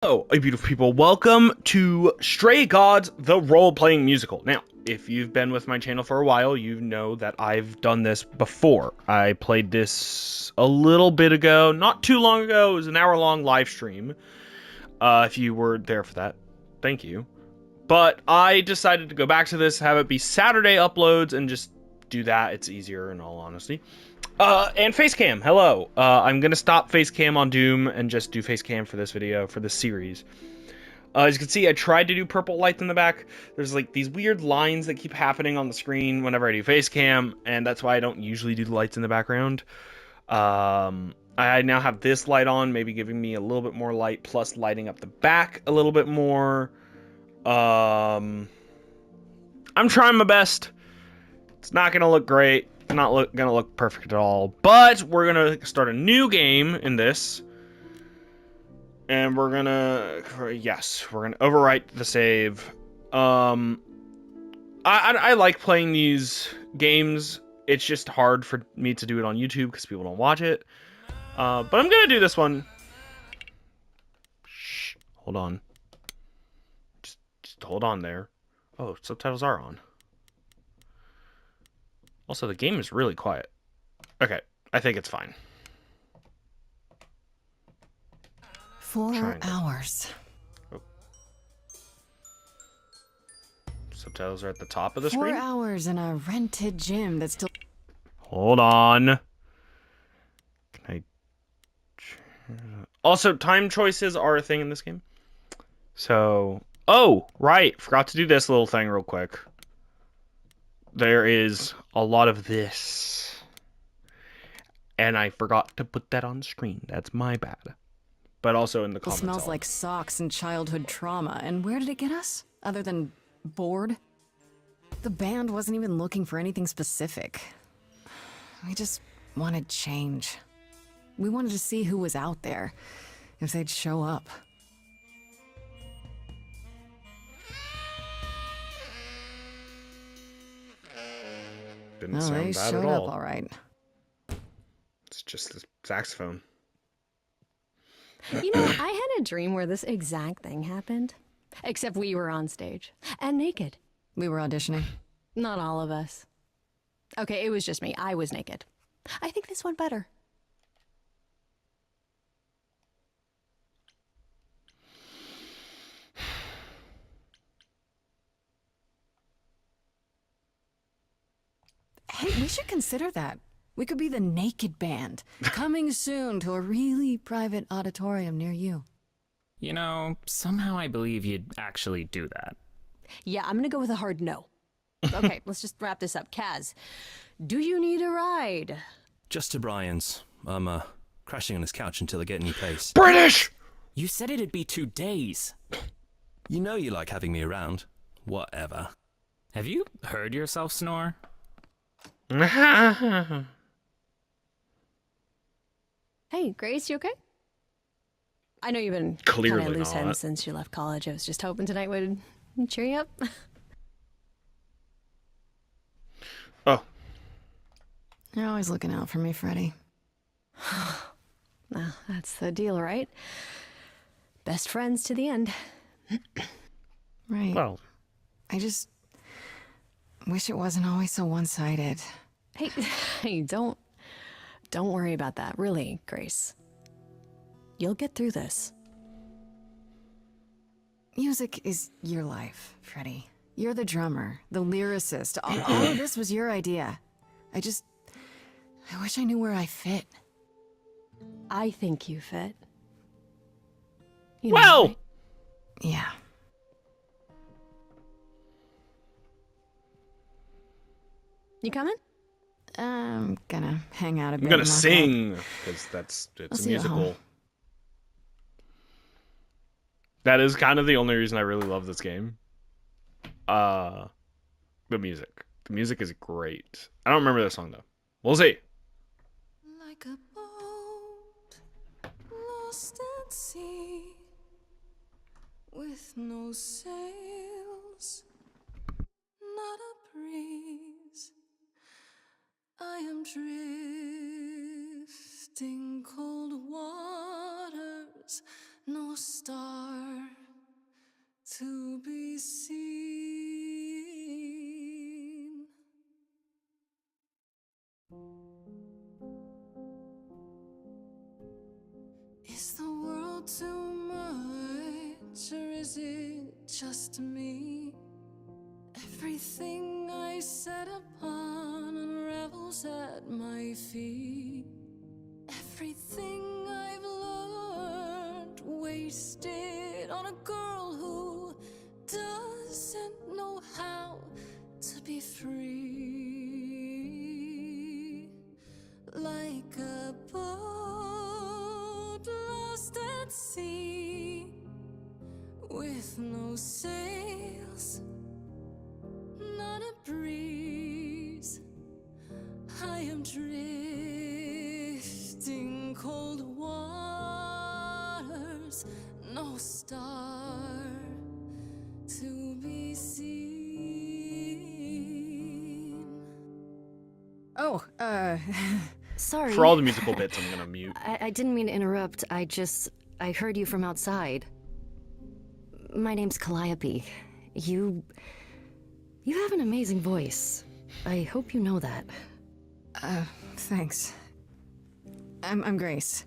Hello, beautiful people. Welcome to Stray Gods, the role-playing musical. Now, if you've been with my channel for a while, you know that I've done this before. I played this a little bit ago, not too long ago. It was an hour-long live stream. If you were there for that, thank you. But I decided to go back to this, have it be Saturday uploads, and just do that. It's easier, in all honesty. And Facecam, hello. I'm gonna stop Facecam on Doom and just do Facecam for this video, for this series. As you can see, I tried to do purple lights in the back. There's like these weird lines that keep happening on the screen whenever I do Facecam, and that's why I don't usually do the lights in the background. I now have this light on, maybe giving me a little bit more light, plus lighting up the back a little bit more. I'm trying my best. It's not gonna look great. Not gonna look perfect at all, but we're gonna start a new game in this, and we're gonna overwrite the save. I like playing these games. It's just hard for me to do it on YouTube because people don't watch it. But I'm gonna do this one. Shh, hold on. Just hold on there. Oh, subtitles are on. Also, the game is really quiet. Okay, I think it's fine. 4 hours. Oh. Subtitles are at the top of the screen. 4 hours in a rented gym that's still... Hold on. Can I... Also, time choices are a thing in this game. So... Oh, right. Forgot to do this little thing real quick. There is a lot of this. And I forgot to put that on screen. That's my bad. But also in the comments. It smells like socks and childhood trauma. And where did it get us? Other than bored? The band wasn't even looking for anything specific. We just wanted change. We wanted to see who was out there. If they'd show up. Didn't sound bad at all. All right. It's just the saxophone. You know, I had a dream where this exact thing happened. Except we were on stage. And naked. We were auditioning. Not all of us. Okay, it was just me. I was naked. I think this went better. Hey, we should consider that. We could be the Naked Band, coming soon to a really private auditorium near you. You know, somehow I believe you'd actually do that. Yeah, I'm gonna go with a hard no. Okay, let's just wrap this up. Kaz, do you need a ride? Just to Brian's. I'm crashing on his couch until I get any place. British! You said it'd be 2 days. You know you like having me around. Whatever. Have you heard yourself snore? Hey, Grace, you okay? I know you've been Clearly kind of loose not. ends since you left college. I was just hoping tonight would cheer you up. Oh. You're always looking out for me, Freddy. Well, that's the deal, right? Best friends to the end. Right. Well. I just wish it wasn't always so one-sided. Hey, don't worry about that. Really, Grace. You'll get through this. Music is your life, Freddy. You're the drummer, the lyricist. All of this was your idea. I wish I knew where I fit. I think you fit. You know, Well! right? Yeah. You coming? I'm gonna hang out a bit. I'm gonna and lock sing, because I'll it's a see you at home. musical. That is kind of the only reason I really love this game. The music. The music is great. I don't remember this song, though. We'll see. Like a boat lost at sea with no sails, not a breeze. I am drifting cold waters, no stars to be seen. Is the world too much, or is it just me? Everything I set upon unravels at my feet. Everything I've learned wasted on a girl who doesn't know how to be free. Like a boat lost at sea, with no sails, not a breeze. I am drifting cold waters, no star to be seen. Oh, Sorry. For all the musical bits, I'm gonna mute. I didn't mean to interrupt. I heard you from outside. My name's Calliope. You have an amazing voice. I hope you know that. Thanks. I'm Grace.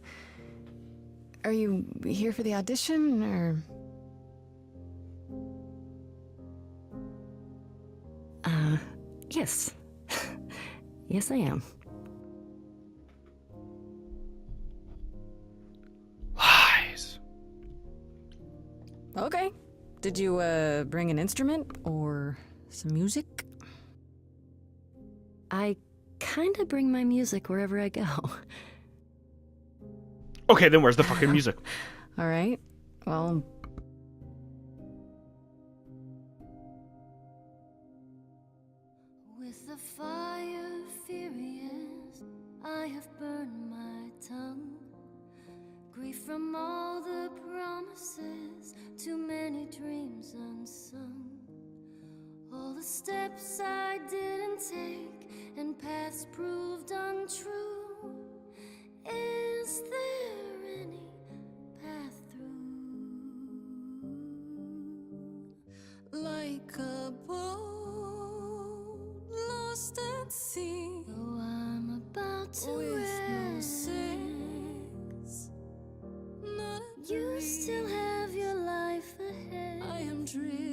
Are you here for the audition, or? Yes. Yes, I am. Lies. Okay. Did you, bring an instrument, or some music? I kinda bring my music wherever I go. Okay, then where's the fucking music? Alright. Well... With the fire furious, I have burned my tongue. Grief from all the promises, too many dreams unsung. All the steps I didn't take, and paths proved untrue. Is there any path through? Like a boat lost at sea, Though I'm about to with no rest, sails, not a you breeze. still have your life ahead. I am drifting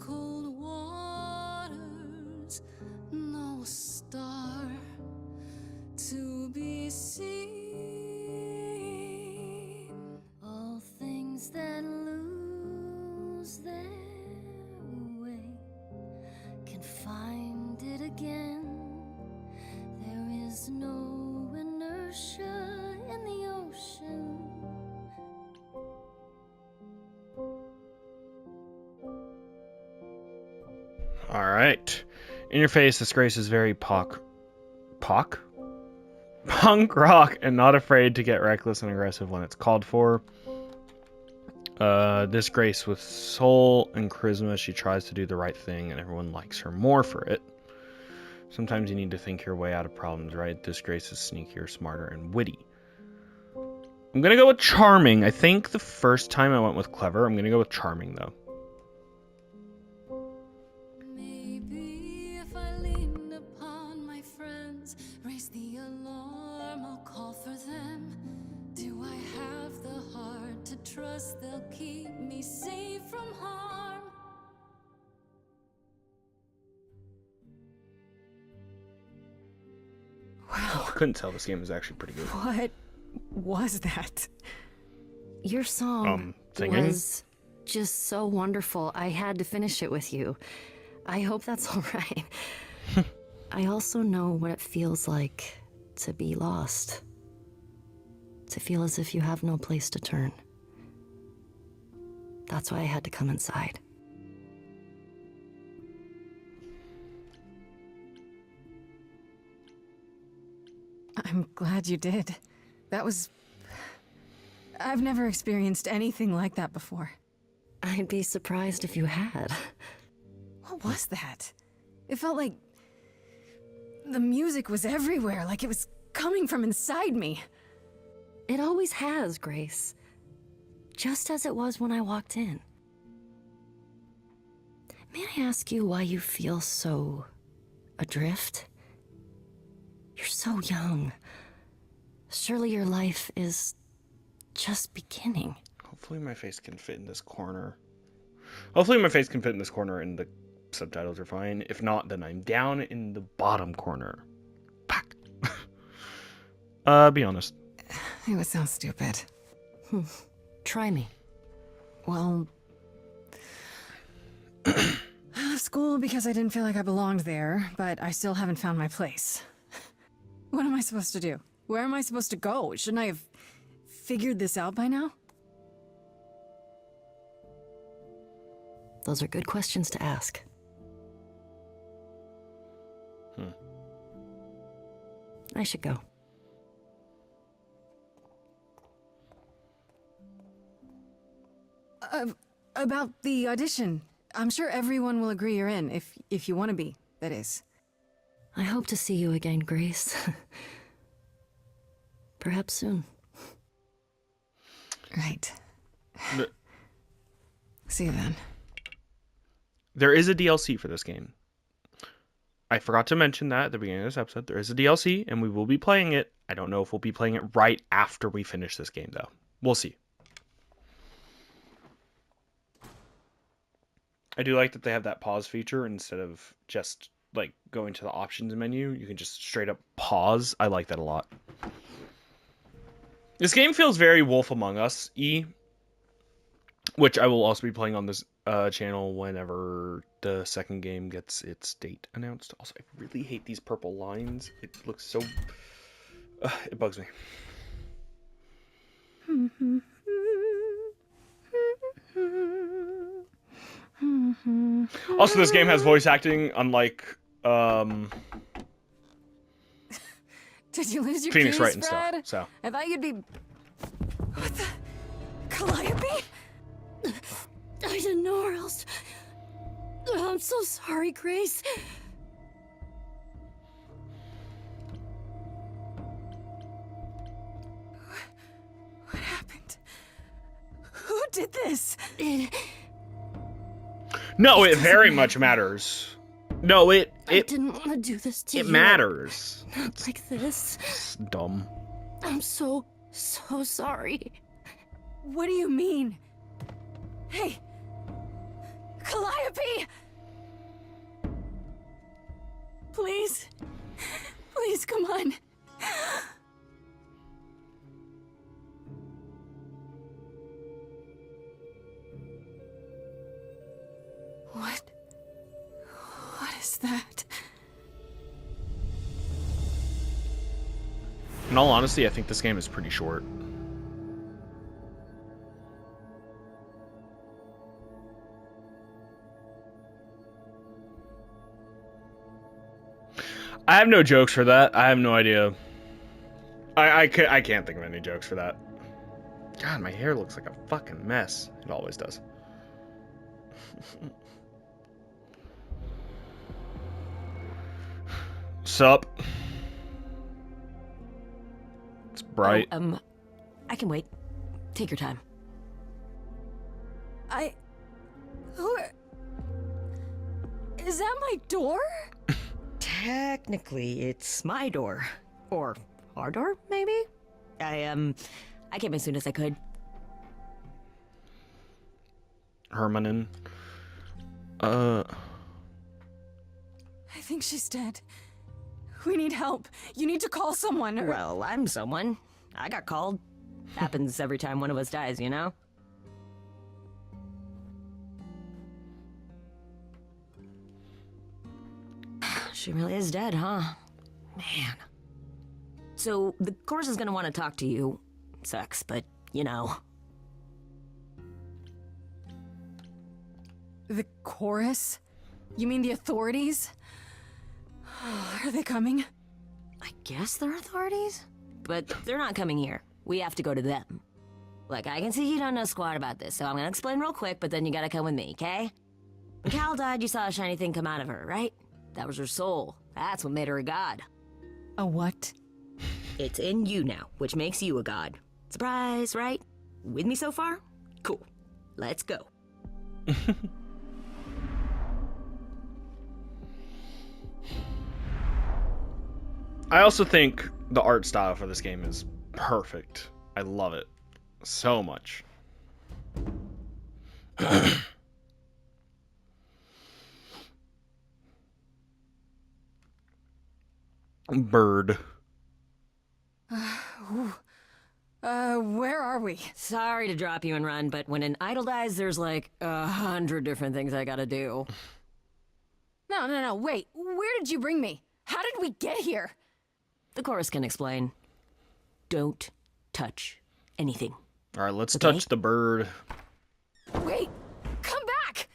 cold waters, no star to be seen. All things that lose their way can find it again. There is no inertia in the ocean. All right. In your face, this Grace is very punk rock, and not afraid to get reckless and aggressive when it's called for. This Grace with soul and charisma, she tries to do the right thing, and everyone likes her more for it. Sometimes you need to think your way out of problems, right? This Grace is sneakier, smarter, and witty. I'm gonna go with charming. I think the first time I went with clever. I'm gonna go with charming, though. Maybe if I leaned upon my friends, raise the alarm, I'll call for them. Do I have the heart to trust they'll keep me safe from harm? I couldn't tell this game is actually pretty good. What was that? Your song Singing? was just so wonderful. I had to finish it with you. I hope that's all right. I also know what it feels like to be lost. To feel as if you have no place to turn. That's why I had to come inside. I'm glad you did. That was... I've never experienced anything like that before. I'd be surprised if you had. What was that? It felt like... the music was everywhere, like it was coming from inside me. It always has, Grace. just as it was when I walked in. May I ask you why you feel so adrift? You're so young. Surely your life is just beginning. Hopefully my face can fit in this corner. Hopefully my face can fit in this corner and the subtitles are fine. If not, then I'm down in the bottom corner. Pack. Be honest. It would sound stupid. Try me. Well, I left school because I didn't feel like I belonged there, but I still haven't found my place. What am I supposed to do? Where am I supposed to go? Shouldn't I have figured this out by now? Those are good questions to ask. I should go. About the audition. I'm sure everyone will agree you're in, if you want to be, that is. I hope to see you again, Grace. Perhaps soon. Right. But See you then. there is a DLC for this game. I forgot to mention that at the beginning of this episode. There is a DLC, and we will be playing it. I don't know if we'll be playing it right after we finish this game, though. We'll see. I do like that they have that pause feature instead of just, like, going to the options menu. You can just straight up pause. I like that a lot. This game feels very Wolf Among Us-y, which I will also be playing on this channel whenever the second game gets its date announced. Also, I really hate these purple lines. It looks so... it bugs me. Also, this game has voice acting, unlike Did you lose your Phoenix keys, Wright and Fred? stuff. So I thought you'd be... What the... Calliope? I didn't know or else. I'm so sorry, Grace. What happened? Who did this? no, it very much matters. No, I it didn't want to do this to you. matters. Not like this. It's dumb. I'm so sorry. What do you mean? Hey! Calliope! Please? Please, come on. What is that? In all honesty, I think this game is pretty short. I have no jokes for that. I have no idea. I can't think of any jokes for that. God, my hair looks like a fucking mess. It always does. Sup? It's bright. I can wait. Take your time. Is that my door? Technically, it's my door. Or our door, maybe? I came as soon as I could. Hermanin. I think she's dead. We need help. You need to call someone or... Well, I'm someone. I got called. Happens every time one of us dies, you know? She really is dead, huh? Man. So, the chorus is gonna want to talk to you. Sucks, but, you know. The chorus? You mean the authorities? Are they coming? I guess they're authorities? But they're not coming here. We have to go to them. Look, I can see you don't know squat about this, so I'm gonna explain real quick, but then you gotta come with me, okay? When Cal died, you saw a shiny thing come out of her, right? That was her soul. That's what made her a god. A what? It's in you now, which makes you a god. Surprise, right? With me so far? Cool. Let's go. I also think the art style for this game is perfect. I love it so much. Bird. Where are we? Sorry to drop you and run, but when an idol dies, there's like 100 different things I gotta do. No, wait. Where did you bring me? How did we get here? The chorus can explain. Don't touch anything. All right, let's Okay. touch the bird. Wait, come back!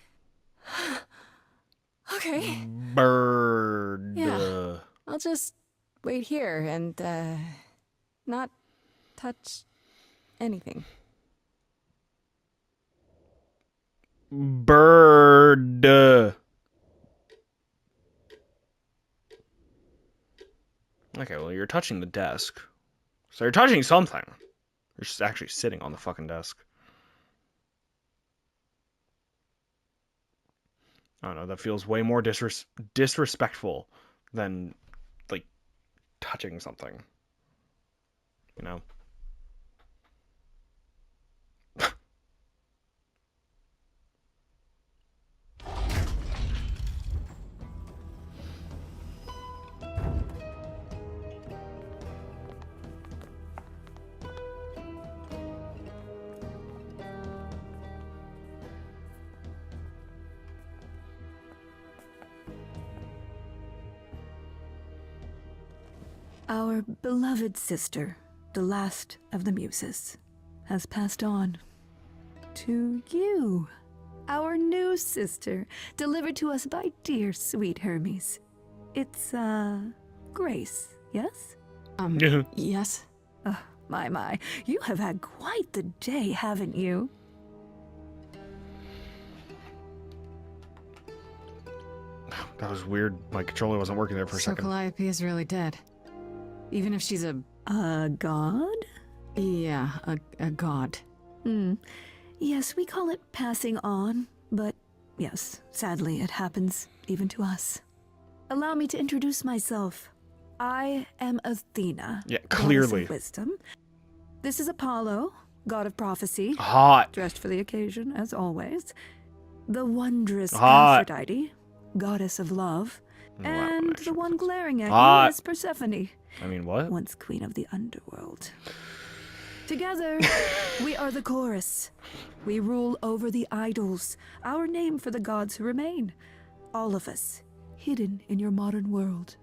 Okay, Bird. Yeah. I'll just wait here and, not touch anything. Bird. Okay, well, you're touching the desk. So you're touching something. You're just actually sitting on the fucking desk. I don't know, that feels way more disrespectful than, like, touching something. You know? Our beloved sister, the last of the muses, has passed on. To you, our new sister, delivered to us by dear sweet Hermes. It's, Grace, yes? Yes? Oh, my. You have had quite the day, haven't you? That was weird. My controller wasn't working there for a So second. Calliope is really dead. Even if she's a God? Yeah, a god. Yes, we call it passing on, but yes, sadly it happens even to us. Allow me to introduce myself. I am Athena. Yeah, goddess clearly. of wisdom. This is Apollo, god of prophecy, Hot. dressed for the occasion, as always. The wondrous Hot. Aphrodite, goddess of love. Wow, And the actually, one glaring at Hot. you is Persephone, I mean, what? once queen of the underworld. Together, we are the chorus. We rule over the idols, our name for the gods who remain. All of us, hidden in your modern world.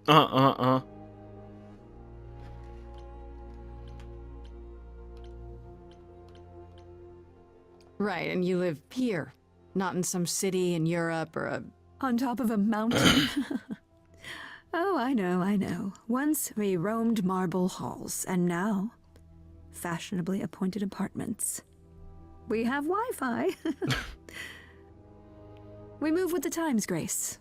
Right, and you live here, not in some city in Europe or a... On top of a mountain. Oh, I know. Once we roamed marble halls, and now, fashionably appointed apartments. We have Wi-Fi. We move with the times, Grace.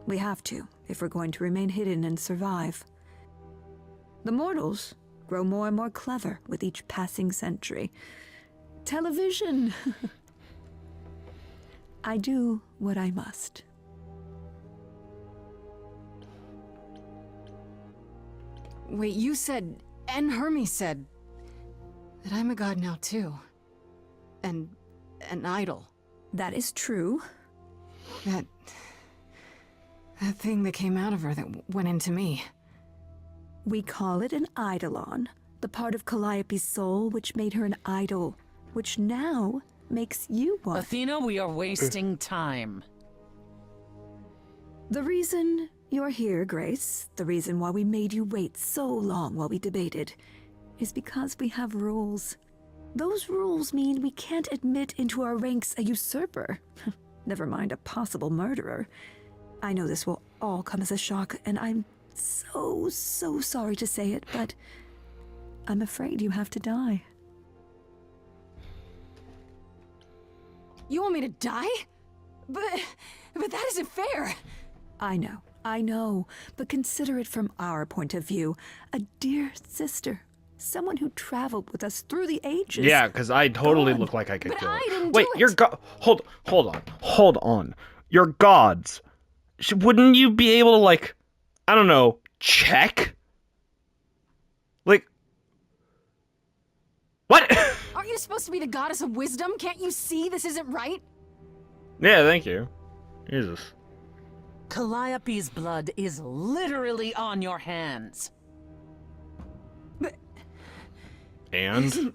We have to, if we're going to remain hidden and survive. The mortals grow more and more clever with each passing century. Television. I do what I must. Wait, you said, and Hermes said, that I'm a god now too. And an idol. That is true. That thing that came out of her that went into me. We call it an eidolon, the part of Calliope's soul which made her an idol, which now makes you one. Athena, we are wasting time. The reason you're here, Grace, the reason why we made you wait so long while we debated, is because we have rules. Those rules mean we can't admit into our ranks a usurper. Never mind a possible murderer. I know this will all come as a shock, and I'm so sorry to say it, but I'm afraid you have to die. You want me to die? But that isn't fair. I know, but consider it from our point of view. A dear sister, Someone who traveled with us through the ages. Yeah, because I totally Gone. look like I could But kill I her. didn't Wait, do you're it. hold on. You're gods. Wouldn't you be able to, like, I don't know, check? Like, what? Aren't you supposed to be the goddess of wisdom? Can't you see this isn't right? Yeah, thank you. Jesus. Calliope's blood is literally on your hands. And?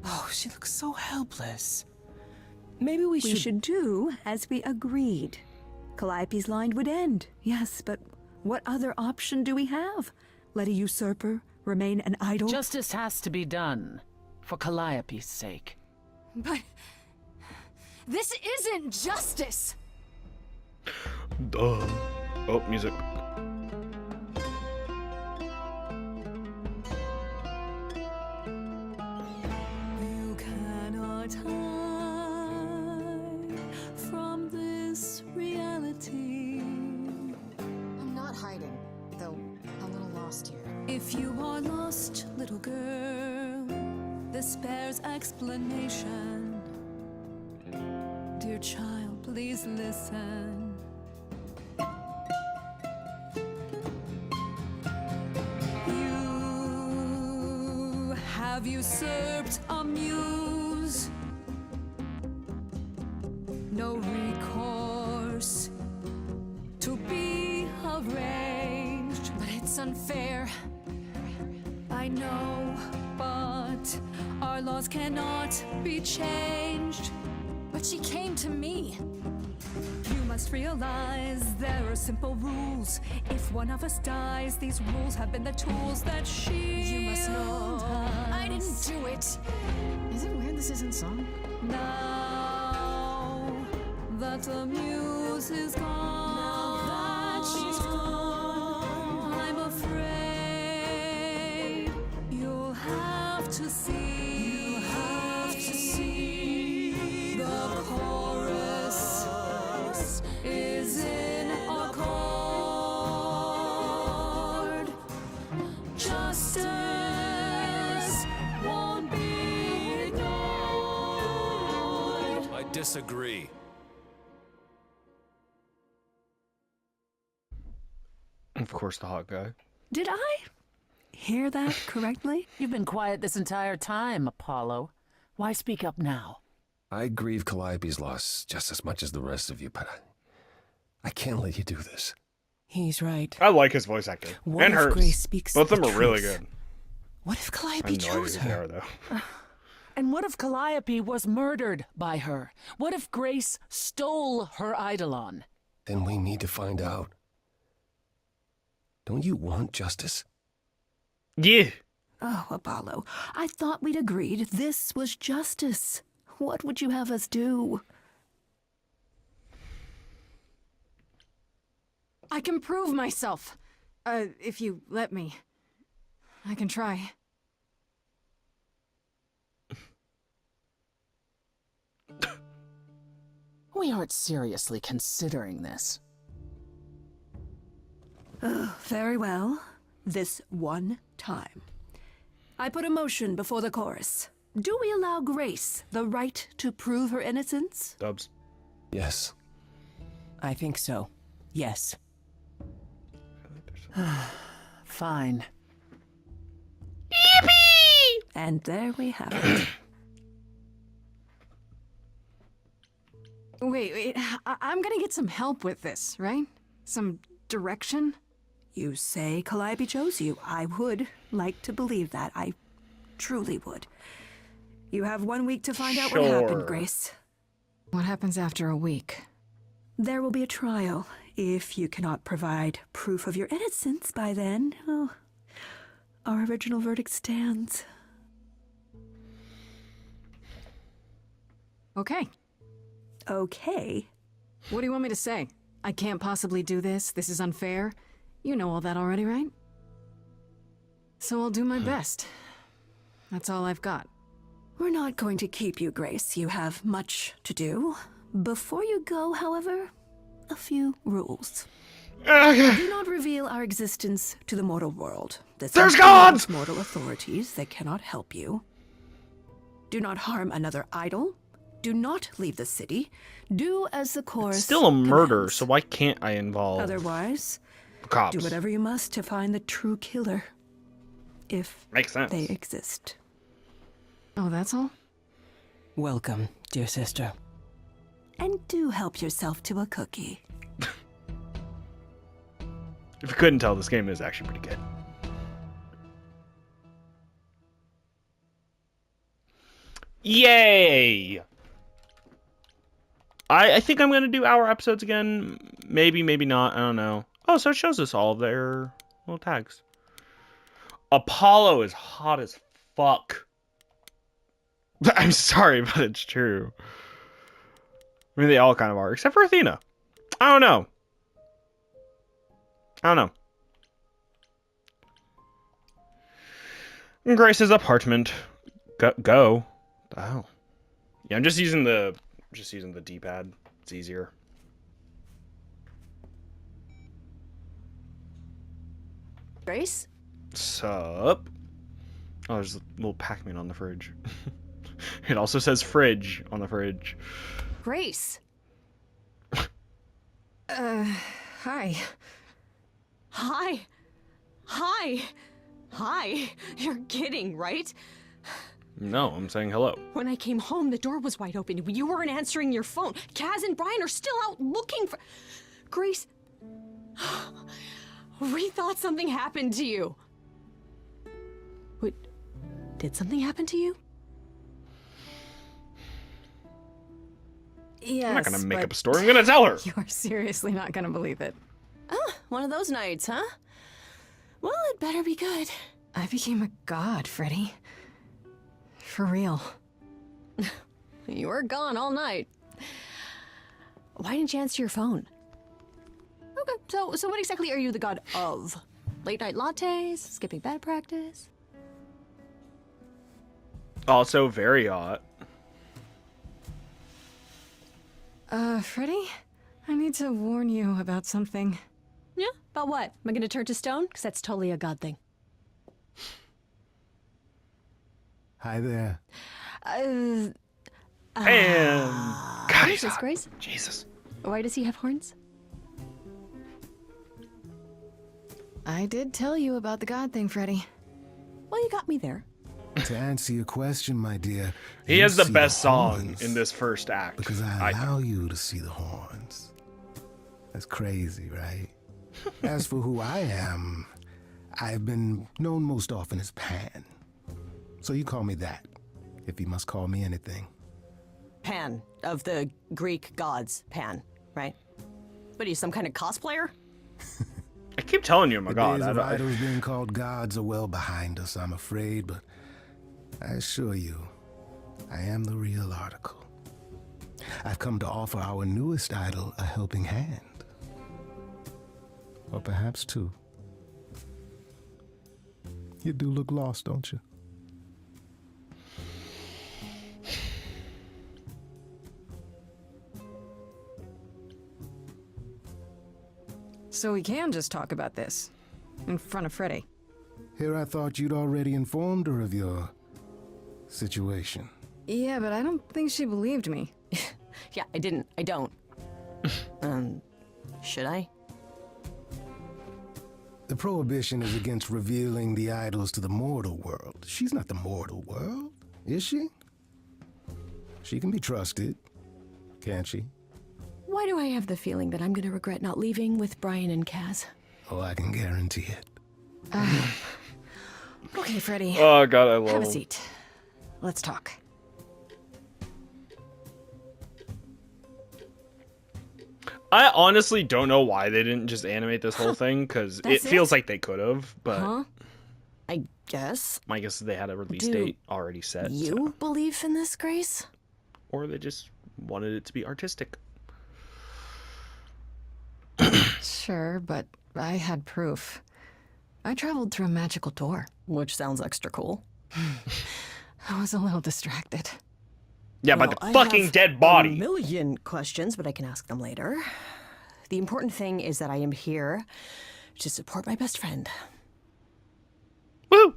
Oh, she looks so helpless. Maybe we should do as we agreed. Calliope's line would end, yes, but what other option do we have? Let a usurper remain an idol? Justice has to be done, for Calliope's sake. But this isn't justice. Duh. Oh, music. You cannot hide from this reality. I'm not hiding, though a little lost here. If you are lost, little girl, this bears explanation. Dear child, please listen. You have usurped a muse. No recourse to be arranged. But it's unfair. I know, but our laws cannot be changed. But she came to me. You must realize there are simple rules. If one of us dies, these rules have been the tools that You must know I shield didn't us. do it. Is it weird this isn't song? Now that the muse is gone, I'm afraid you'll have to see. The chorus is in accord. Justice won't be ignored. I disagree. Of course, the hot guy. Did I hear that correctly? You've been quiet this entire time, Apollo. Why speak up now? I grieve Calliope's loss just as much as the rest of you, but I can't let you do this. He's right. I like his voice acting. What And if hers. Grace speaks Both of the them are really truth? good. What if I Calliope have no idea chose who they her? are, though. And what if Calliope was murdered by her? What if Grace stole her eidolon? Then we need to find out. Don't you want justice? Yeah. Oh, Apollo, I thought we'd agreed this was justice. What would you have us do? I can prove myself. If you let me. I can try. We aren't seriously considering this. Very well. This one time. I put a motion before the chorus. Do we allow Grace the right to prove her innocence? Dubs. Yes. I think so. Yes. Fine. And there we have it. Wait, I'm gonna get some help with this, right? Some direction? You say Calliope chose you. I would like to believe that. I truly would. You have 1 week to find out what Sure. happened, Grace. What happens after a week? There will be a trial. If you cannot provide proof of your innocence by then, oh, our original verdict stands. Okay. Okay. What do you want me to say? I can't possibly do this. This is unfair. You know all that already, right? So I'll do my best. That's all I've got. We're not going to keep you, Grace. You have much to do. Before you go, however, a few rules. Do not reveal our existence to the mortal world. This There's involves gods! mortal authorities that cannot help you. Do not harm another idol. Do not leave the city. Do as the chorus It's still a murder, commands. so why can't I involve Otherwise, the cops? do whatever you must to find the true killer. If Makes sense. they exist. Oh, that's all? Welcome, dear sister. And do help yourself to a cookie. If you couldn't tell, this game is actually pretty good. Yay! I think I'm going to do hour episodes again. Maybe, maybe not. I don't know. Oh, so it shows us all of their little tags. Apollo is hot as fuck. I'm sorry, but it's true. I mean, they all kind of are, except for Athena. I don't know. Grace's apartment. Go. Oh. Yeah, I'm just using the D-pad. It's easier. Grace? Sup? Oh, there's a little Pac-Man on the fridge. It also says fridge on the fridge. Grace. Hi. Hi. Hi. Hi. You're kidding, right? No, I'm saying hello. When I came home, the door was wide open. You weren't answering your phone. Kaz and Brian are still out looking for... Grace... We thought something happened to you. What? Did something happen to you? Yes, I'm not gonna make but up a story. I'm gonna tell her. You are seriously not gonna believe it. One of those nights, huh? Well, it better be good. I became a god, Freddy. For real. You were gone all night. Why didn't you answer your phone? Okay, so what exactly are you the god of? Late night lattes? Skipping bed practice? Also very hot. Freddy? I need to warn you about something. Yeah? About what? Am I gonna turn to stone? Because that's totally a god thing. Hi there. And God, What he's is this, hot. Grace? Jesus. Why does he have horns? I did tell you about the god thing, Freddy. Well, you got me there. To answer your question, my dear, He you has the see best song horns in this first act. because I I allow you to see the horns. That's crazy, right? As for who I am, I've been known most often as Pan. So you call me that, if you must call me anything. Pan, of the Greek gods, Pan, right? What are you, some kind of cosplayer? I keep telling you, my The God. days of idols being called gods are well behind us, I'm afraid, but I assure you, I am the real article. I've come to offer our newest idol a helping hand. Or perhaps two. You do look lost, don't you? So we can just talk about this. In front of Freddy. Here I thought you'd already informed her of your situation. Yeah, but I don't think she believed me. Yeah, I didn't. I don't. Should I? The prohibition is against revealing the idols to the mortal world. She's not the mortal world, is she? She can be trusted, can't she? Why do I have the feeling that I'm gonna regret not leaving with Brian and Kaz? Oh, I can guarantee it. Okay, Freddy. Oh, God, I love Have a him. seat. Let's talk. I honestly don't know why they didn't just animate this whole thing, because it That's feels it? like they could have, but Huh? I guess. my guess is they had a release Do date already set. You so- believe in this, Grace? Or they just wanted it to be artistic. Sure, but I had proof. I traveled through a magical door. Which sounds extra cool. I was a little distracted. Yeah, Well, by the I fucking have dead A body. million questions, but I can ask them later. The important thing is that I am here to support my best friend. Woo!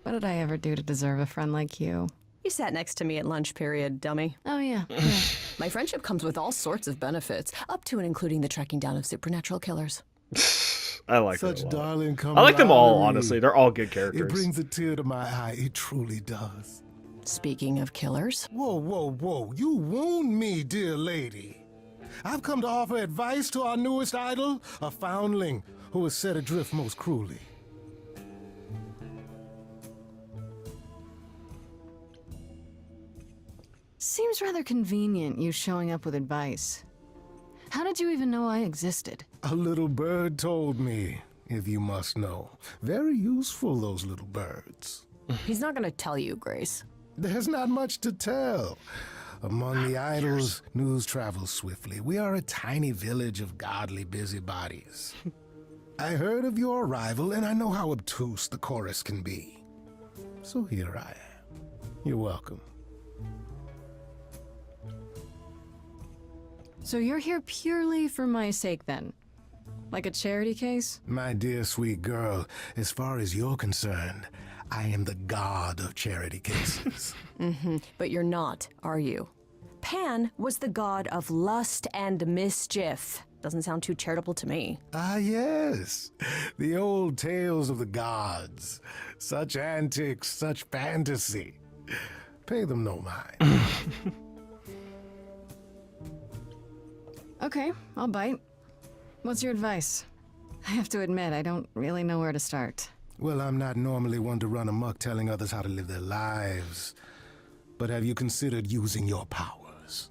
What did I ever do to deserve a friend like you? You sat next to me at lunch period, dummy. Oh, yeah. My friendship comes with all sorts of benefits, up to and including the tracking down of supernatural killers. I like such it a lot. darling I like them all, camaraderie. honestly. They're all good characters. It brings a tear to my eye. It truly does. Speaking of killers. Whoa, whoa, whoa. You wound me, dear lady. I've come to offer advice to our newest idol, a foundling who was set adrift most cruelly. Seems rather convenient, you showing up with advice. How did you even know I existed? A little bird told me, if you must know. Very useful, those little birds. He's not gonna tell you, Grace. There's not much to tell. Among the idols, news travels swiftly. We are a tiny village of godly busybodies. I heard of your arrival, and I know how obtuse the chorus can be. So here I am. You're welcome. So you're here purely for my sake, then? Like a charity case? My dear sweet girl, as far as you're concerned, I am the god of charity cases. But you're not, are you? Pan was the god of lust and mischief. Doesn't sound too charitable to me. Ah, yes. The old tales of the gods. Such antics, such fantasy. Pay them no mind. Okay, I'll bite. What's your advice? I have to admit, I don't really know where to start. Well, I'm not normally one to run amok telling others how to live their lives. But have you considered using your powers?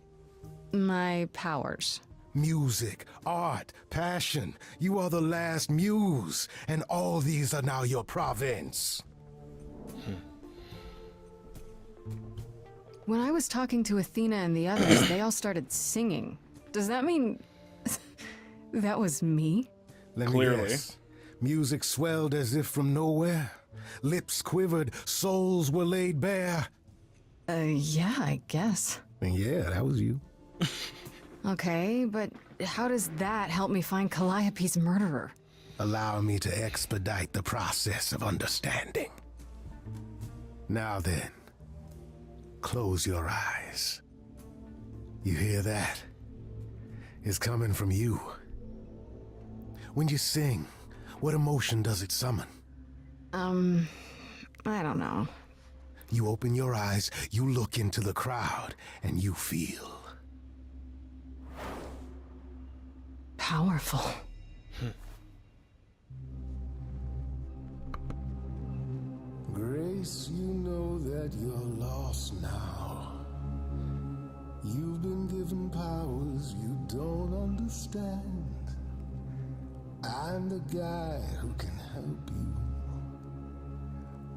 My powers? Music, art, passion. You are the last muse, and all these are now your province. When I was talking to Athena and the others, they all started singing. Does that mean that was me? Let me Clearly. guess. Music swelled as if from nowhere. Lips quivered, souls were laid bare. Yeah, I guess. And yeah, that was you. Okay, but how does that help me find Calliope's murderer? Allow me to expedite the process of understanding. Now then, close your eyes. You hear that? It's coming from you. When you sing, what emotion does it summon? I don't know. You open your eyes, you look into the crowd, and you feel powerful. Grace, you know that you're lost now. You've been given powers you don't understand. I'm the guy who can help you.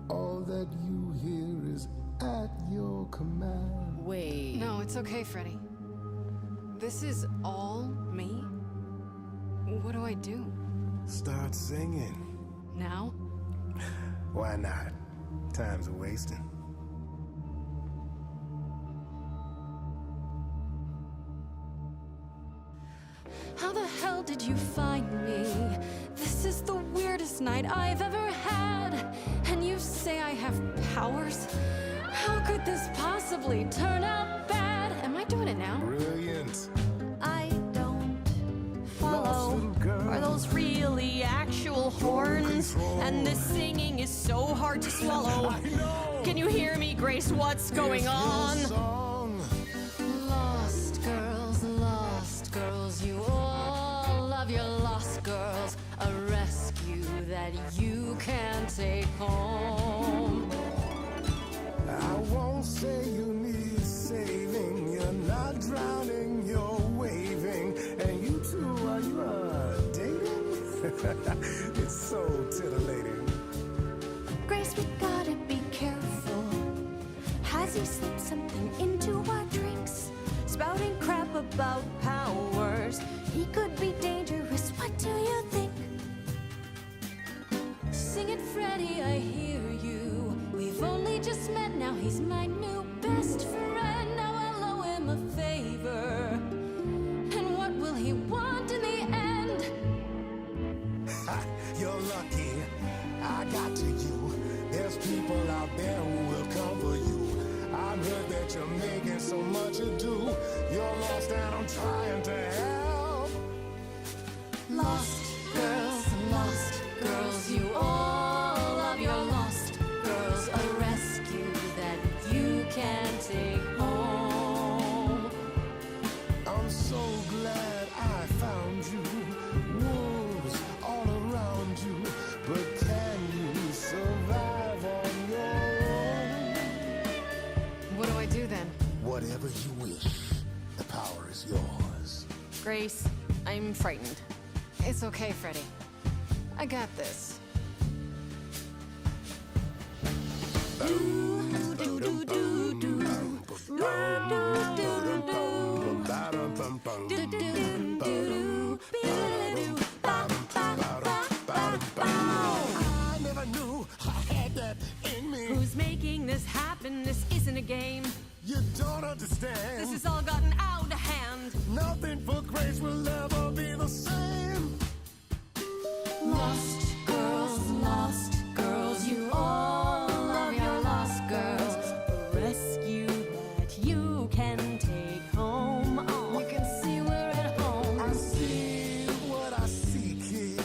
All that you hear is at your command. Wait. No, it's okay, Freddy. This is all me? What do I do? Start singing. Now? Why not? Time's a wasting. How the hell did you find me? This is the weirdest night I've ever had. And you say I have powers? How could this possibly turn out bad? Am I doing it now? Brilliant. I don't Lost follow. little girl. Are those really actual horns? control. And this singing is so hard to swallow. I know. Can you hear me, Grace? What's going It's your on? song. Lost girls, you all love your lost girls. A rescue that you can take home. I won't say you need saving. You're not drowning, you're waving. And you two, are you dating? It's so titillating. Grace, we gotta be careful. Has he slipped something into our drinks? Spouting crap about powers. He could be dangerous. What do you think? Sing it, Freddy, I hear you. We've only just met, now he's my new best friend. Now I'll owe him a favor. And what making so much ado. You're lost and I'm trying to help. Lost girls, you all love your lost girls. A rescue that you can take home. I'm so glad I found you. Wolves all around you, but can you survive on your own? What do I do then? Whatever you wish, the power is yours. Grace, I'm frightened. It's okay, Freddy. I got this. I never knew I had that in me. Who's making this happen? This isn't a game. You don't understand. This has all gotten out of hand. Nothing for Grace will ever be the same. Lost girls, you all love your lost girls. A rescue that you can take home. Oh, you can see we're at home. I see what I see, kid.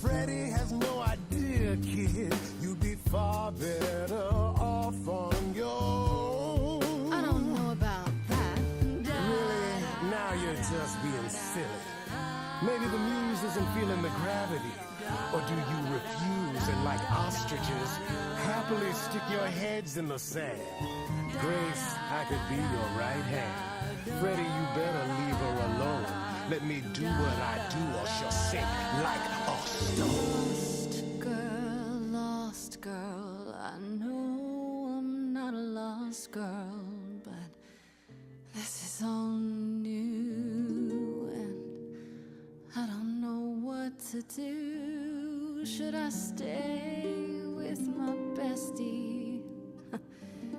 Freddy has no idea, kid. You'd be far better off on your own. I don't know about that. Really? Now you're just being silly. Maybe the muse isn't feeling the gravity. Or do you refuse and, like ostriches, happily stick your heads in the sand? Grace, I could be your right hand. Freddy, you better leave her alone. Let me do what I do, or she'll sink like a stone. Lost girl, I know I'm not a lost girl, but this is all new, and I don't know what to do. Should I stay with my bestie?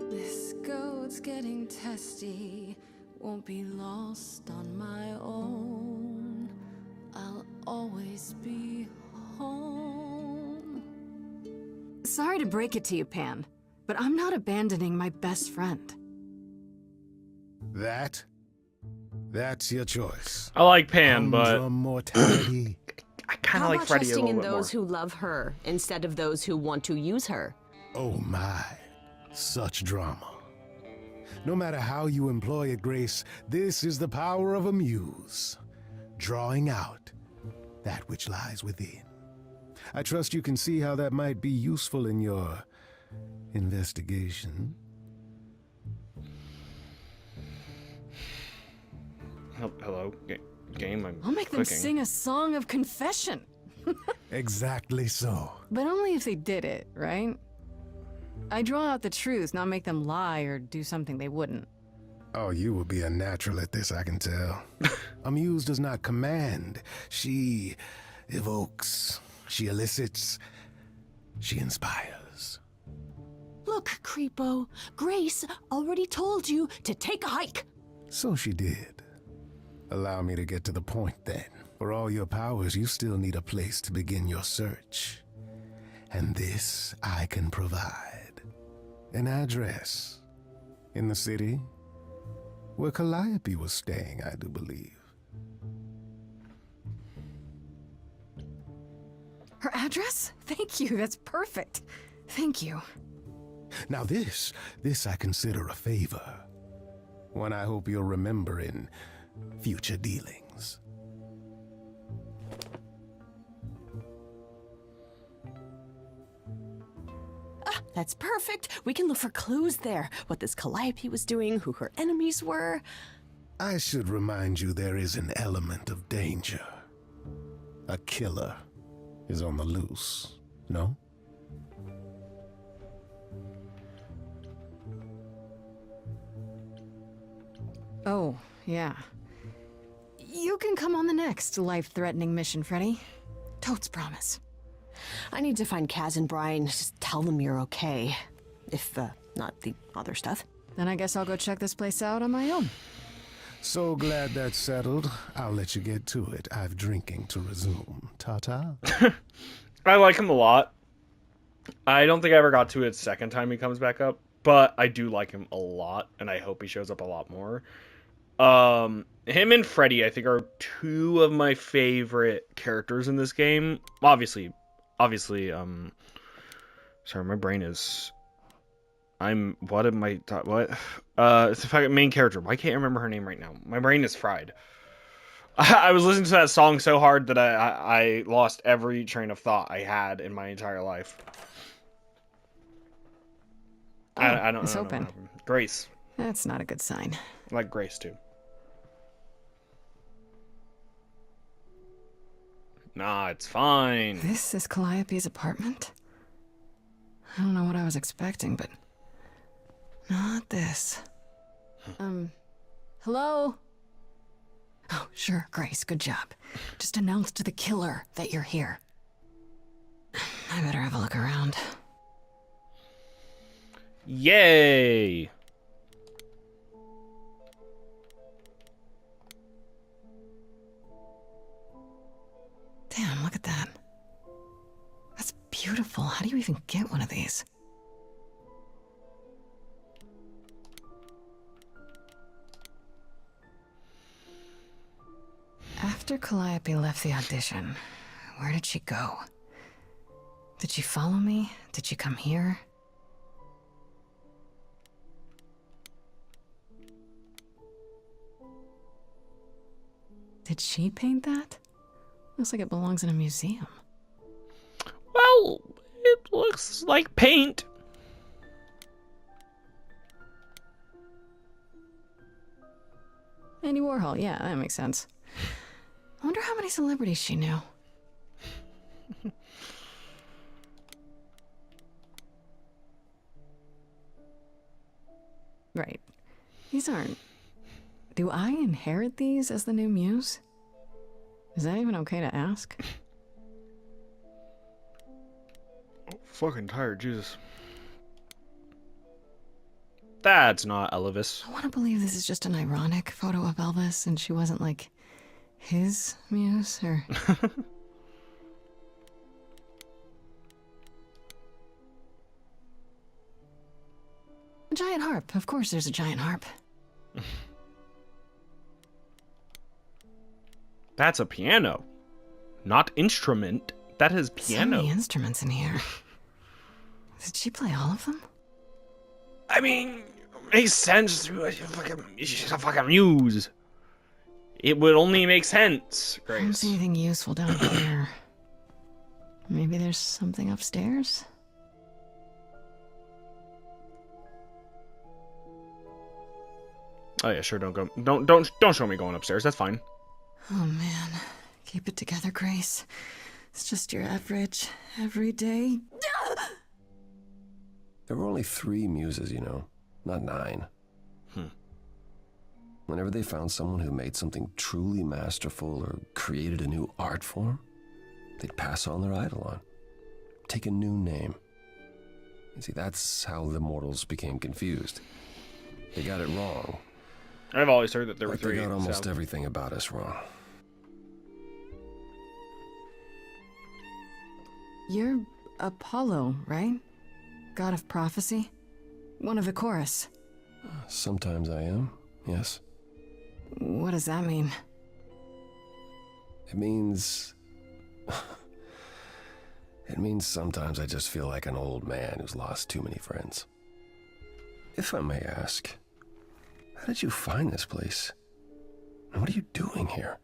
This goat's getting testy. Won't be lost on my own. I'll always be home. Sorry to break it to you, Pan, but I'm not abandoning my best friend. That's your choice. I like Pan, but Humdrum mortality. I kind How of like about Freddy a trusting little in bit more. those who love her instead of those who want to use her? Oh my, such drama. No matter how you employ it, Grace, this is the power of a muse, drawing out that which lies within. I trust you can see how that might be useful in your investigation. Hello, game. I'll make them sing a song of confession. Exactly so. But only if they did it, right? I draw out the truth, not make them lie or do something they wouldn't. Oh, you will be a natural at this, I can tell. A muse does not command. She evokes. She elicits. She inspires. Look, Creepo, Grace already told you to take a hike. So she did. Allow me to get to the point then. For all your powers, you still need a place to begin your search. And this I can provide. An address. In the city, where Calliope was staying, I do believe. Her address? Thank you, that's perfect. Thank you. Now this I consider a favor. One I hope you'll remember in future dealings. That's perfect. We can look for clues there. What this Calliope was doing, who her enemies were. I should remind you there is an element of danger. A killer is on the loose, no? Oh, yeah. You can come on the next life-threatening mission, Freddy. Totes promise. I need to find Kaz and Brian. Just tell them you're okay. If, not the other stuff. Then I guess I'll go check this place out on my own. So glad that's settled. I'll let you get to it. I've drinking to resume. Ta-ta. I like him a lot. I don't think I ever got to it second time he comes back up. but I do like him a lot, and I hope he shows up a lot more. Him and Freddy, I think, are two of my favorite characters in this game. Obviously, sorry, my brain is... what am I... What? It's the fucking main character. Why can't I remember her name right now? My brain is fried. I was listening to that song so hard that I lost every train of thought I had in my entire life. Oh, I don't it's know. open. Grace. That's not a good sign. I like Grace, too. Nah, it's fine. This is Calliope's apartment? I don't know what I was expecting, but not this. Hello? Oh, sure, Grace, good job. Just announce to the killer that you're here. I better have a look around. Yay! Damn, look at that. That's beautiful. How do you even get one of these? After Calliope left the audition, where did she go? Did she follow me? Did she come here? Did she paint that? Looks like it belongs in a museum. Well, it looks like paint. Andy Warhol, yeah, that makes sense. I wonder how many celebrities she knew. Right. These aren't... Do I inherit these as the new muse? Is that even okay to ask? Fucking tired, Jesus. That's not Elvis. I want to believe this is just an ironic photo of Elvis and she wasn't like his muse or... A giant harp. Of course there's a giant harp. That's a piano. Not instrument. That is piano. So many instruments in here. Did she play all of them? I mean, makes sense. She's a fucking muse. It would only make sense, I don't Grace. see anything useful down here. Maybe there's something upstairs? Oh yeah, sure. Don't go. Don't show me going upstairs. That's fine. Oh man, keep it together, Grace. It's just your average, everyday. There were only 3 muses, you know, not 9. Whenever they found someone who made something truly masterful or created a new art form, they'd pass on their eidolon, take a new name. You see, that's how the mortals became confused. They got it wrong. I've always heard that there were Like 3. They got almost so. everything about us wrong. You're Apollo, right? God of prophecy? One of the chorus. Sometimes I am, yes. What does that mean? It means... It means sometimes I just feel like an old man who's lost too many friends. If I may ask, how did you find this place? And what are you doing here?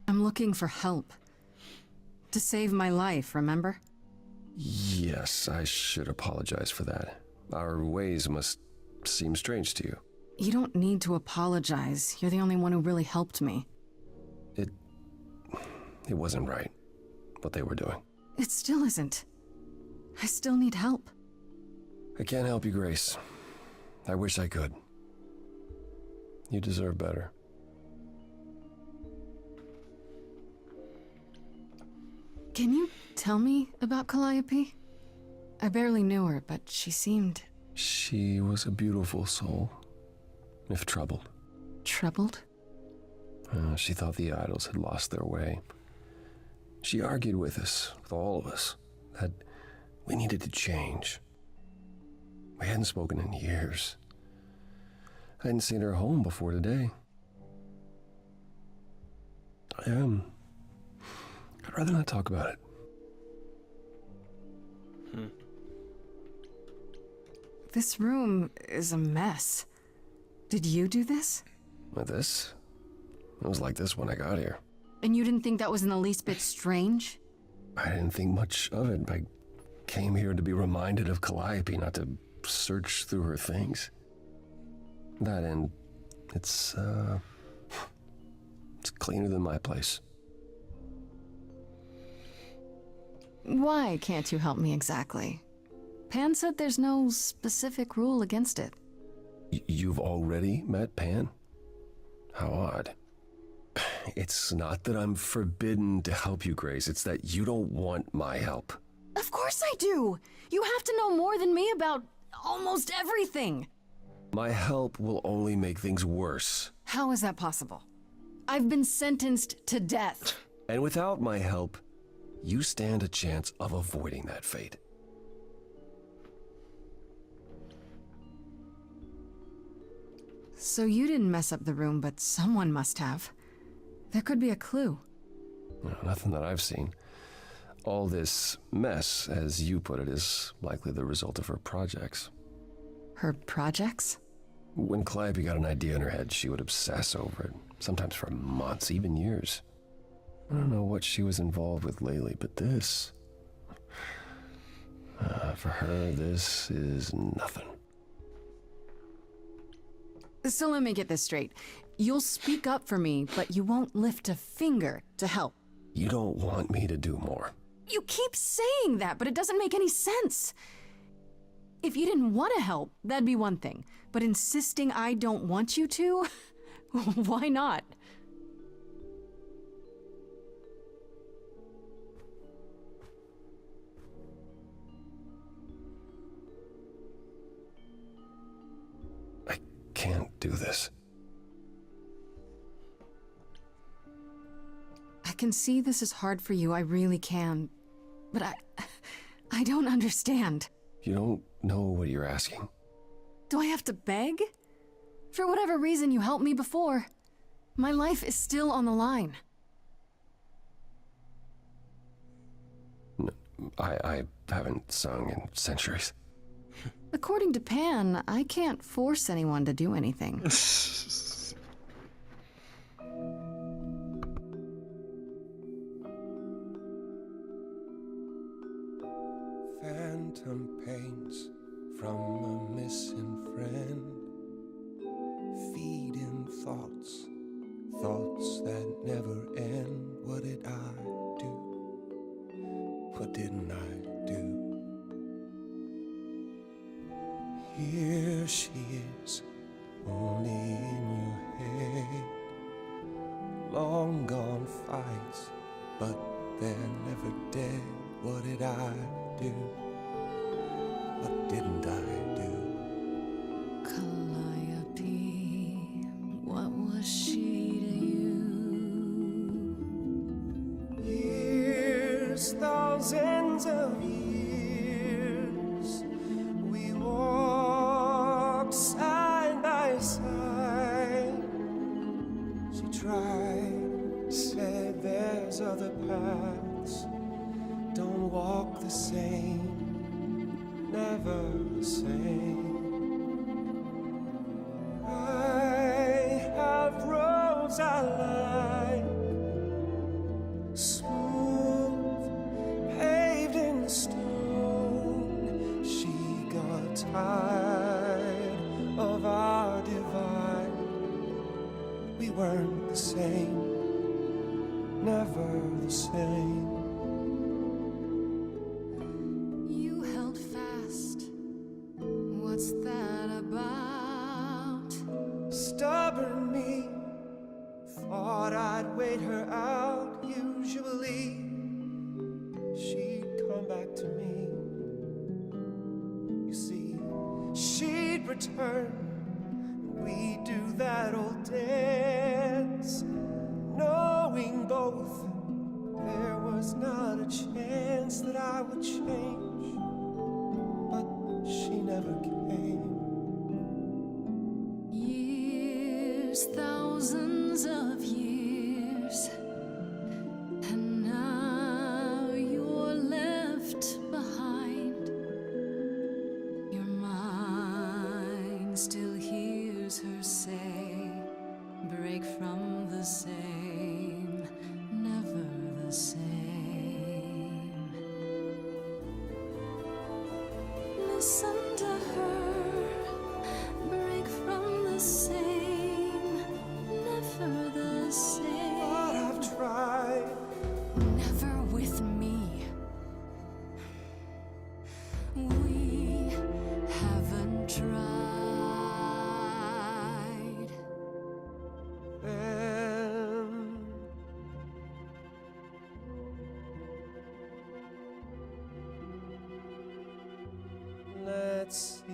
I'm looking for help. To save my life, remember? Yes, I should apologize for that. Our ways must seem strange to you. You don't need to apologize. You're the only one who really helped me. It wasn't right, what they were doing. It still isn't. I still need help. I can't help you, Grace. I wish I could. You deserve better. Can you tell me about Calliope? I barely knew her, but she seemed... She was a beautiful soul, if troubled. Troubled? She thought the idols had lost their way. She argued with us, with all of us, that we needed to change. We hadn't spoken in years. I hadn't seen her home before today. I'd rather not talk about it. This room is a mess. Did you do this? With this? It was like this when I got here. And you didn't think that was in the least bit strange? I didn't think much of it. I came here to be reminded of Calliope, not to search through her things. That and it's cleaner than my place. Why can't you help me exactly? Pan said there's no specific rule against it. You've already met Pan? How odd. It's not that I'm forbidden to help you, Grace. It's that you don't want my help. Of course I do! You have to know more than me about almost everything! My help will only make things worse. How is that possible? I've been sentenced to death. And without my help, you stand a chance of avoiding that fate. So you didn't mess up the room, but someone must have. There could be a clue. No, nothing that I've seen. All this mess, as you put it, is likely the result of her projects. Her projects? When Calliope got an idea in her head, she would obsess over it, sometimes for months, even years. I don't know what she was involved with lately, but this... for her, this is nothing. So let me get this straight. You'll speak up for me, but you won't lift a finger to help. You don't want me to do more. You keep saying that, but it doesn't make any sense. If you didn't want to help, that'd be one thing. But insisting I don't want you to? Why not? I can't do this. I can see this is hard for you, I really can. But I don't understand. You don't know what you're asking. Do I have to beg? For whatever reason you helped me before. My life is still on the line. No, I haven't sung in centuries. According to Pan, I can't force anyone to do anything. Phantom pains from a missing friend, feeding thoughts, thoughts that never end. What did I do? What didn't I do? Here she is, only in your head. Long gone fights, but they're never dead. What did I do? What didn't I do? Calliope, what was she to you? Years, thousands of years, we walked side by side. She tried, said there's other paths. Don't walk the same, never the same. I have roads I like, smooth, paved in stone. She got tired of our divide. We weren't the same, never the same. You held fast. What's that about? Stubborn me, thought I'd wait her out. Usually, she'd come back to me. You see, she'd return, and we'd do that old dance, knowing both there was was not a chance that I would change, but she never came. Years, thousands of years, and now you're left behind. Your mind still hears her say, break from the same, never the same. Listen to her, break from the same, never the same. But I've tried. Never with me. We haven't tried. Then let's see.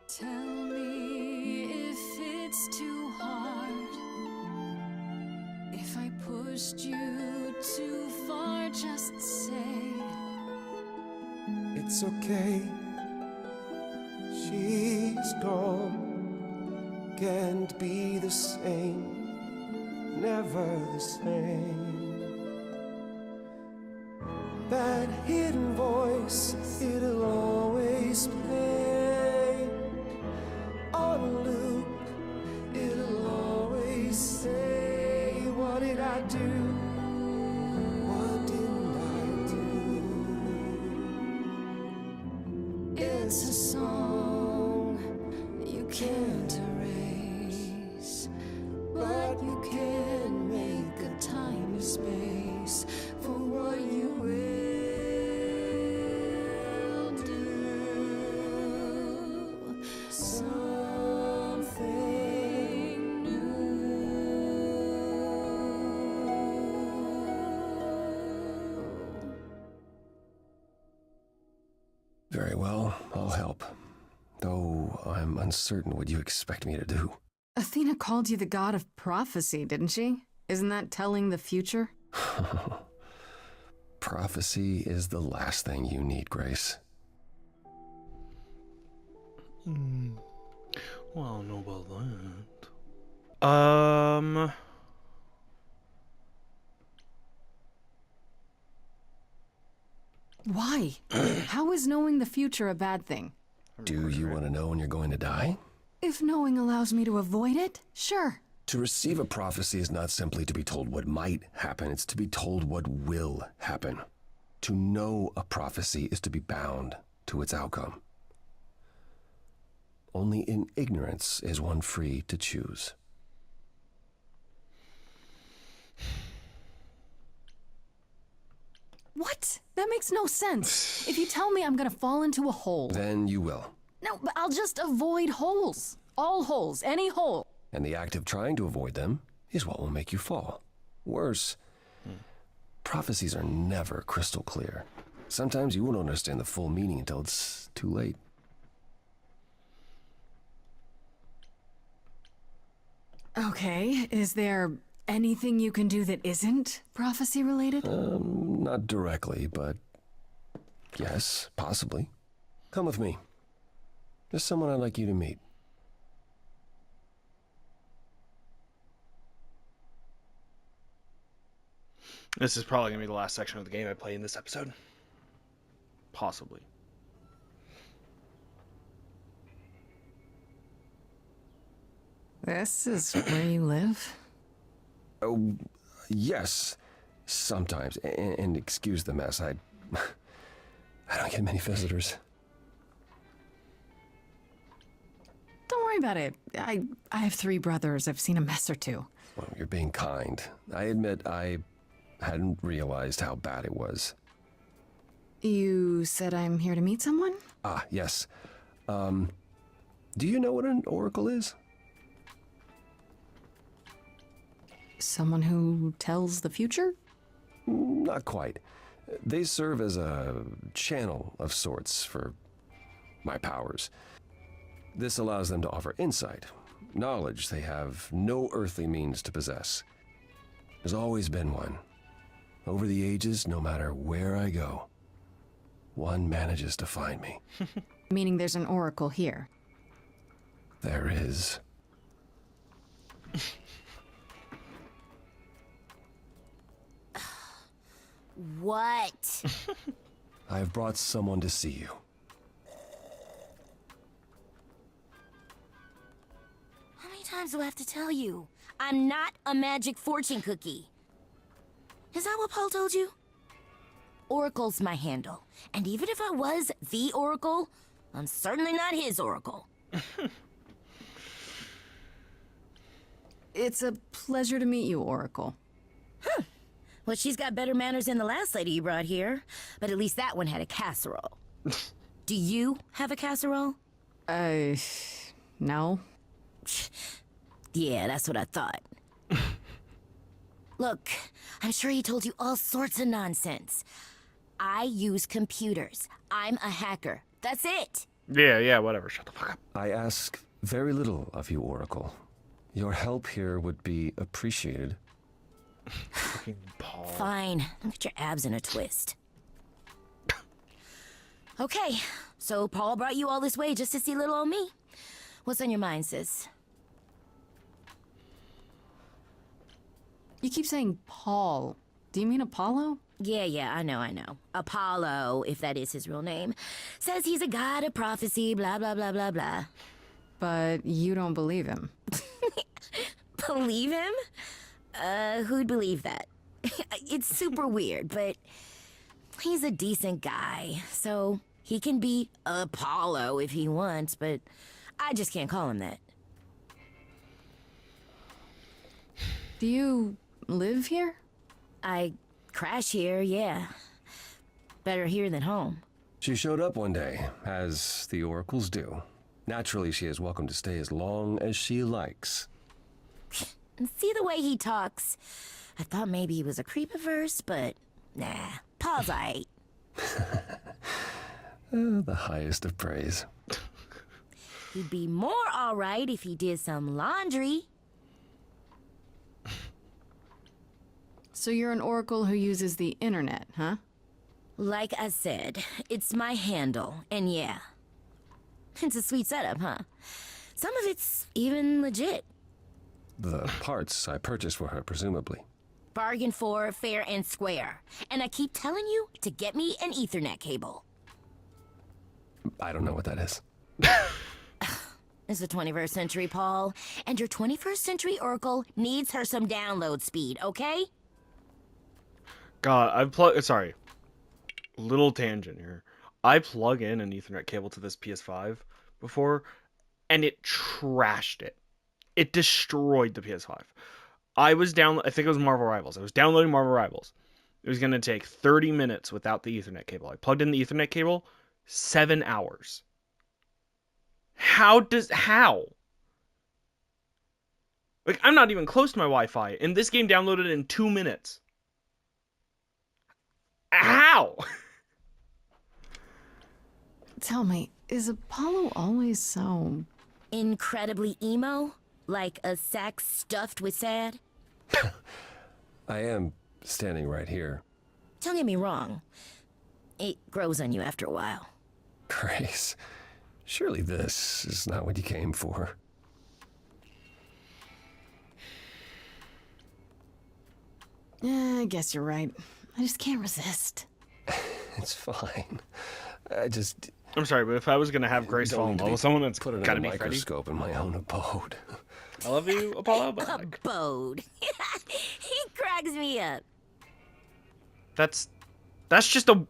Tell me if it's too hard. If I pushed you too far, just say It's okay. She's gone. Can't be the same. Never the same. That hidden voice, it'll always play on a loop. It'll always say, what did I do? What didn't I do? it's a song you can't erase, but you can make a tiny space for what you will do. Something new. Very well, I'll help. Though I'm uncertain what you expect me to do. Athena called you the god of prophecy, didn't she? Isn't that telling the future? Prophecy is the last thing you need, Grace. Well, no about that. Why? How is knowing the future a bad thing? Do you want to know when you're going to die? If knowing allows me to avoid it, sure. To receive a prophecy is not simply to be told what might happen, it's to be told what will happen. To know a prophecy is to be bound to its outcome. Only in ignorance is one free to choose. What? That makes no sense. If you tell me I'm gonna fall into a hole. Then you will. No, but I'll just avoid holes. All holes, any hole. And the act of trying to avoid them is what will make you fall. Worse, prophecies are never crystal clear. Sometimes you won't understand the full meaning until it's too late. Okay, is there anything you can do that isn't prophecy related? Not directly, but yes, possibly. Come with me. There's someone I'd like you to meet. This is probably going to be the last section of the game I play in this episode. Possibly. This is where you live? Oh, yes, sometimes. And excuse the mess, I don't get many visitors. Don't worry about it. I have 3 brothers. I've seen a mess or two. Well, you're being kind. I admit I hadn't realized how bad it was. You said I'm here to meet someone? Ah, yes. Do you know what an oracle is? Someone who tells the future? Not quite. They serve as a channel of sorts for my powers. This allows them to offer insight, knowledge they have no earthly means to possess. There's always been one. Over the ages, no matter where I go, one manages to find me. Meaning there's an oracle here. There is. What? I have brought someone to see you. How many times do I have to tell you? I'm not a magic fortune cookie. Is that what Paul told you? Oracle's my handle. And even if I was the Oracle, I'm certainly not his Oracle. It's a pleasure to meet you, Oracle. Huh. Well, she's got better manners than the last lady you brought here. But at least that one had a casserole. Do you have a casserole? No. Yeah, that's what I thought. Look, I'm sure he told you all sorts of nonsense. I use computers. I'm a hacker. That's it. Yeah, whatever. Shut the fuck up. I ask very little of you, Oracle. Your help here would be appreciated. Fucking Paul. Fine. Don't get your abs in a twist. Okay, so Paul brought you all this way just to see little old me. What's on your mind, sis? You keep saying Paul. Do you mean Apollo? Yeah, I know. Apollo, if that is his real name, says he's a god of prophecy, blah, blah, blah, blah, blah. But you don't believe him. Believe him? Who'd believe that? It's super weird, but he's a decent guy, so he can be Apollo if he wants, but I just can't call him that. Do you live here? I crash here, yeah. Better here than home. She showed up one day, as the oracles do. Naturally, she is welcome to stay as long as she likes. And see the way he talks. I thought maybe he was a creep at first, but nah, Paul's aight. The highest of praise. He'd be more alright if he did some laundry. So you're an oracle who uses the internet, huh? Like I said, it's my handle, and yeah. It's a sweet setup, huh? Some of it's even legit. The parts I purchased for her, presumably. Bargain for, fair and square. And I keep telling you to get me an Ethernet cable. I don't know what that is. It's the 21st century, Paul. And your 21st century Oracle needs her some download speed, okay? God, I've plugged... Sorry. Little tangent here. I plug in an Ethernet cable to this PS5 before, and it trashed it. It destroyed the PS5. I think it was Marvel Rivals. I was downloading Marvel Rivals. It was going to take 30 minutes without the Ethernet cable. I plugged in the Ethernet cable, 7 hours. How? Like, I'm not even close to my Wi-Fi, and this game downloaded in 2 minutes. How? Tell me, is Apollo always so... incredibly emo? Like a sack stuffed with sad? I am standing right here. Don't get me wrong. It grows on you after a while. Grace, surely this is not what you came for. Yeah, I guess you're right. I just can't resist. It's fine. I'm sorry, but if I was gonna have Grace fall in love with someone, it's put it gotta in be a Freddy. microscope in my own abode. I love you, Apollo, but like, Abode. He cracks me up. that's just a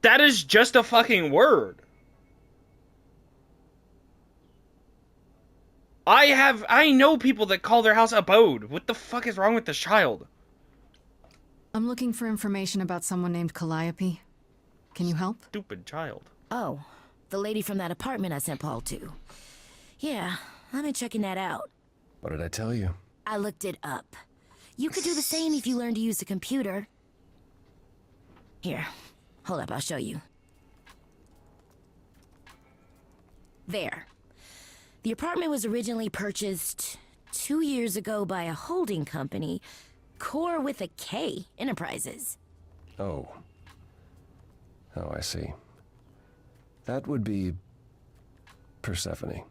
that is just a fucking word. I know people that call their house abode. What the fuck is wrong with this child? I'm looking for information about someone named Calliope. Can you help? Stupid child. Oh, the lady from that apartment I sent Paul to. Yeah, I've been checking that out. What did I tell you? I looked it up. You could do the same if you learned to use the computer. Here, hold up, I'll show you. There. The apartment was originally purchased 2 years ago by a holding company, Core with a K Enterprises. Oh. Oh, I see. That would be Persephone.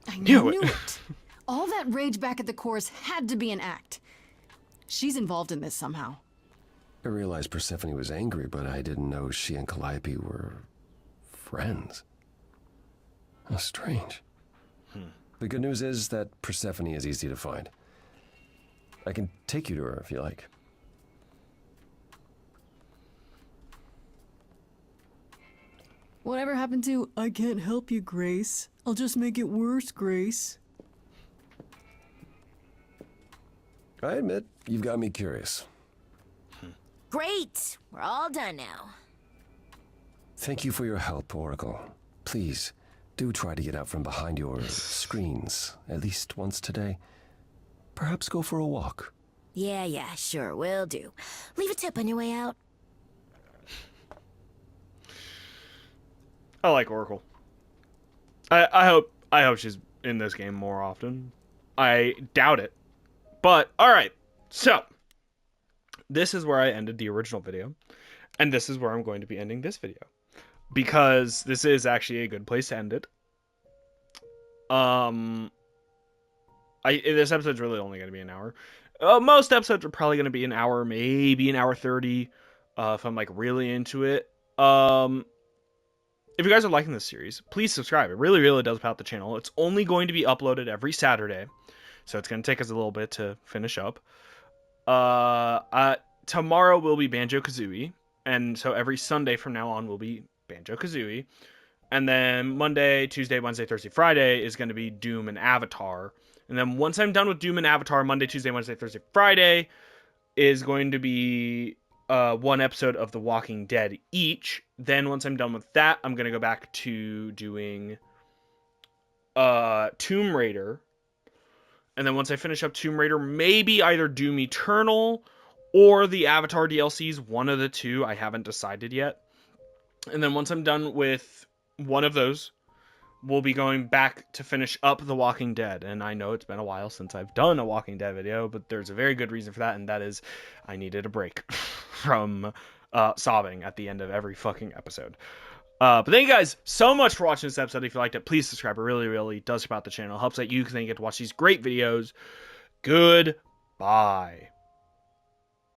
I Knew knew it. it. All that rage back at the course had to be an act. She's involved in this somehow. I realized Persephone was angry, but I didn't know she and Calliope were friends. How strange. The good news is that Persephone is easy to find. I can take you to her if you like. Whatever happened to, I can't help you, Grace. I'll just make it worse, Grace. I admit, you've got me curious. Great! We're all done now. Thank you for your help, Oracle. Please, do try to get out from behind your screens at least once today. Perhaps go for a walk. Yeah, sure, will do. Leave a tip on your way out. I like Oracle. I hope she's in this game more often. I doubt it. But alright. So this is where I ended the original video. And this is where I'm going to be ending this video. Because this is actually a good place to end it. This episode's really only going to be an hour. Most episodes are probably going to be an hour, maybe an hour 30, if I'm like really into it. If you guys are liking this series, please subscribe. It really, really does help the channel. It's only going to be uploaded every Saturday, so it's going to take us a little bit to finish up. Tomorrow will be Banjo-Kazooie, and so every Sunday from now on will be Banjo-Kazooie. And then Monday, Tuesday, Wednesday, Thursday, Friday is going to be Doom and Avatar. And then once I'm done with Doom and Avatar, Monday, Tuesday, Wednesday, Thursday, Friday is going to be one episode of The Walking Dead each. Then once I'm done with that, I'm going to go back to doing Tomb Raider. And then once I finish up Tomb Raider, maybe either Doom Eternal or the Avatar DLCs, one of the two. I haven't decided yet. And then once I'm done with one of those, we'll be going back to finish up The Walking Dead. And I know it's been a while since I've done a Walking Dead video, but there's a very good reason for that, and that is I needed a break from sobbing at the end of every fucking episode. But thank you guys so much for watching this episode. If you liked it, please subscribe. It really, really does help out the channel. It helps that you can get to watch these great videos. Goodbye.